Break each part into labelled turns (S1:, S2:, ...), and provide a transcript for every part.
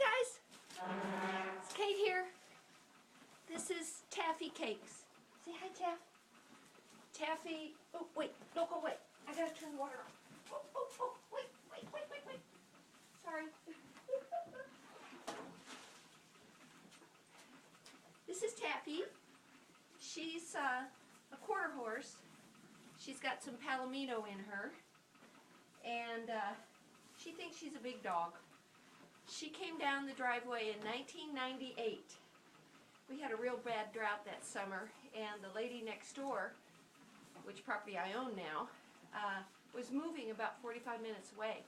S1: guys, it's Kate here. This is Taffy Cakes. Say hi, Taff. Taffy, oh wait, don't go away. I gotta turn the water on. Oh, wait. Sorry. This is Taffy. She's a quarter horse. She's got some palomino in her, and she thinks she's a big dog. She came down the driveway in 1998. We had a real bad drought that summer, and the lady next door, which property I own now, was moving about 45 minutes away.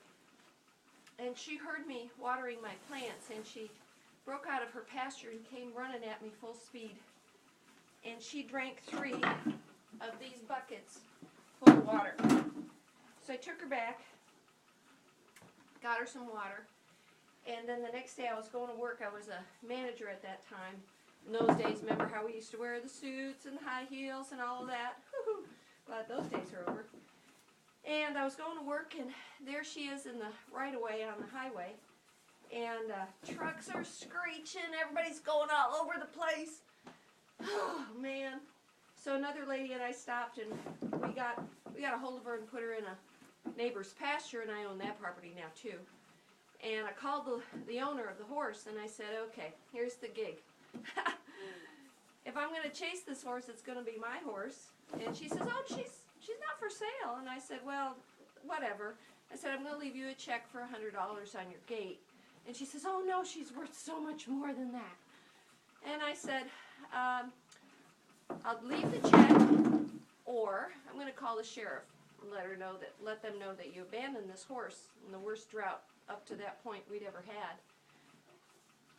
S1: And she heard me watering my plants, and she broke out of her pasture and came running at me full speed. And she drank 3 of these buckets full of water. So I took her back, got her some water, and then the next day I was going to work. I was a manager at that time. In those days, remember how we used to wear the suits and the high heels and all of that? Glad those days are over. And I was going to work, and there she is in the right-of-way on the highway. And trucks are screeching. Everybody's going all over the place. Oh, man. So another lady and I stopped, and we got a hold of her and put her in a neighbor's pasture, and I own that property now, too. And I called the owner of the horse, and I said, okay, here's the gig. If I'm going to chase this horse, it's going to be my horse. And she says, oh, she's not for sale. And I said, well, whatever. I said, I'm going to leave you a check for $100 on your gate. And she says, oh, no, she's worth so much more than that. And I said, I'll leave the check, or I'm going to call the sheriff and let them know that you abandoned this horse in the worst drought up to that point we'd ever had.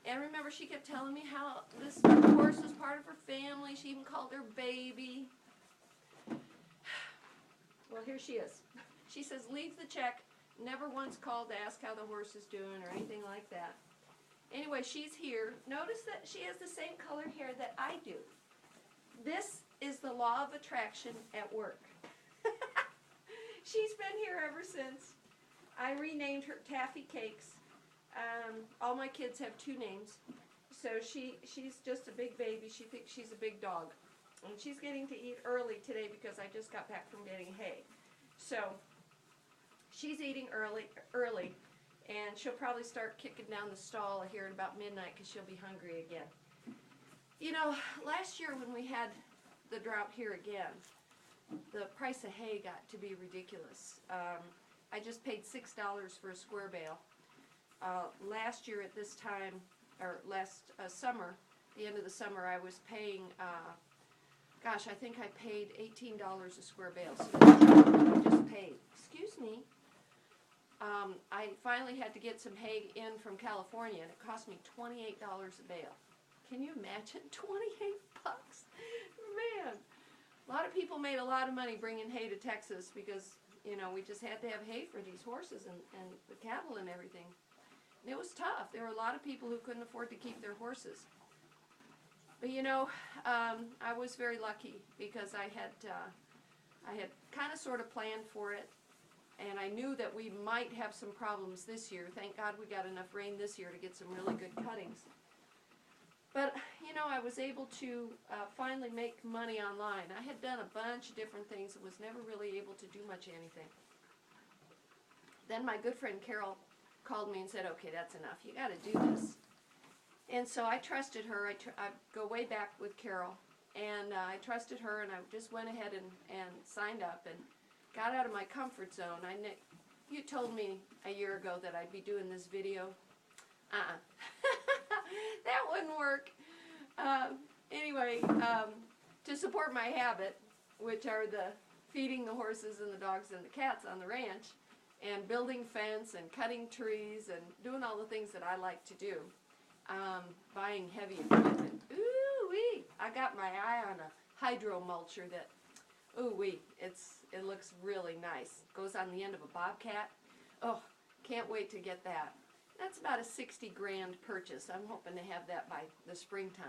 S1: And remember, she kept telling me how this horse was part of her family. She even called her baby. Well, here she is. She says, leave the check. Never once called to ask how the horse is doing or anything like that. Anyway, she's here. Notice that she has the same colored hair that I do. This is the law of attraction at work. She's been here ever since. I renamed her Taffy Cakes. All my kids have 2 names. So she's just a big baby. She thinks she's a big dog. And she's getting to eat early today because I just got back from getting hay. So she's eating early, and she'll probably start kicking down the stall here at about midnight because she'll be hungry again. You know, last year when we had the drought here again, the price of hay got to be ridiculous. I just paid $6 for a square bale. Last year at this time, or last summer, the end of the summer, I was paying, gosh, I think I paid $18 a square bale. So that's what I just paid. Excuse me. I finally had to get some hay in from California, and it cost me $28 a bale. Can you imagine? 28 bucks? Man. A lot of people made a lot of money bringing hay to Texas because, you know, we just had to have hay for these horses and the cattle and everything. And it was tough. There were a lot of people who couldn't afford to keep their horses. But, you know, I was very lucky because I had kind of sort of planned for it. And I knew that we might have some problems this year. Thank God we got enough rain this year to get some really good cuttings. But, you know, I was able to finally make money online. I had done a bunch of different things and was never really able to do much of anything. Then my good friend Carol called me and said, okay, that's enough. You got to do this. And so I trusted her. I go way back with Carol. And I trusted her, and I just went ahead and signed up and got out of my comfort zone. You told me a year ago that I'd be doing this video. That wouldn't work. Anyway, to support my habit, which are the feeding the horses and the dogs and the cats on the ranch, and building fence and cutting trees and doing all the things that I like to do, buying heavy equipment. Ooh-wee! I got my eye on a hydro mulcher that, ooh-wee, it looks really nice. Goes on the end of a bobcat. Oh, can't wait to get that. That's about a 60 grand purchase. I'm hoping to have that by the springtime.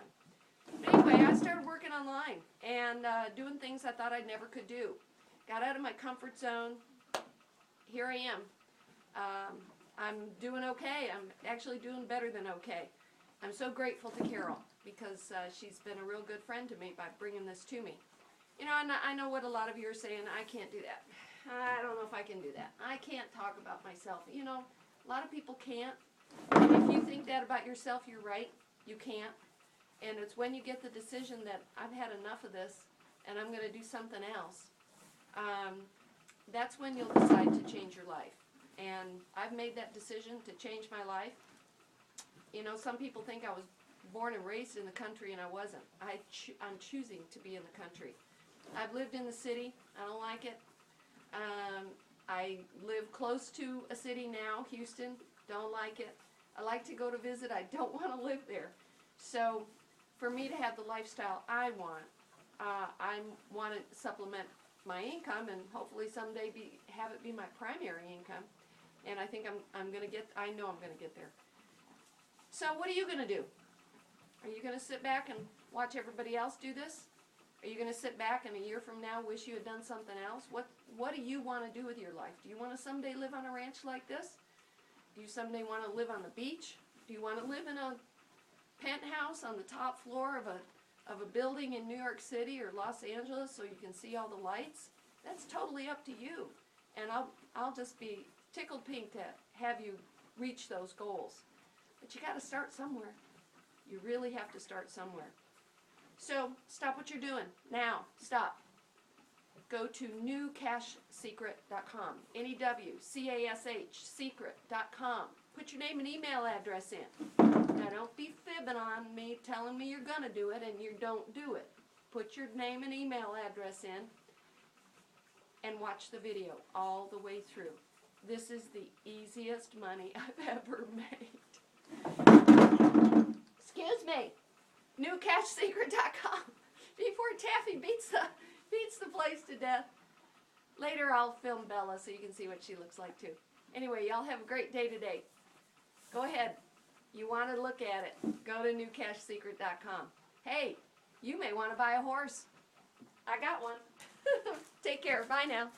S1: But anyway, I started working online and doing things I thought I never could do. Got out of my comfort zone. Here I am. I'm doing okay. I'm actually doing better than okay. I'm so grateful to Carol because she's been a real good friend to me by bringing this to me. You know, I know what a lot of you are saying. I can't do that. I don't know if I can do that. I can't talk about myself. You know, a lot of people can't. And if you think that about yourself, you're right. You can't. And it's when you get the decision that I've had enough of this and I'm going to do something else, that's when you'll decide to change your life. And I've made that decision to change my life. You know, some people think I was born and raised in the country, and I wasn't. I'm choosing to be in the country. I've lived in the city. I don't like it. I live close to a city now, Houston. Don't like it. I like to go to visit. I don't want to live there. So for me to have the lifestyle I want to supplement my income and hopefully someday have it be my primary income. And I think I know I'm going to get there. So what are you going to do? Are you going to sit back and watch everybody else do this? Are you going to sit back and a year from now wish you had done something else? What do you want to do with your life? Do you want to someday live on a ranch like this? Do you someday want to live on the beach? Do you want to live in a penthouse on the top floor of a building in New York City or Los Angeles so you can see all the lights? That's totally up to you. And I'll just be tickled pink to have you reach those goals. But you got to start somewhere. You really have to start somewhere. So stop what you're doing. Now, stop. Go to newcashsecret.com. NEWCASH secret.com. Put your name and email address in. Now don't be fibbing on me, telling me you're going to do it and you don't do it. Put your name and email address in and watch the video all the way through. This is the easiest money I've ever made. Excuse me. NewCashSecret.com. Before Taffy beats the place to death. Later I'll film Bella so you can see what she looks like too. Anyway, y'all have a great day today. Go ahead. You want to look at it. Go to NewCashSecret.com. Hey, you may want to buy a horse. I got one. Take care. Bye now.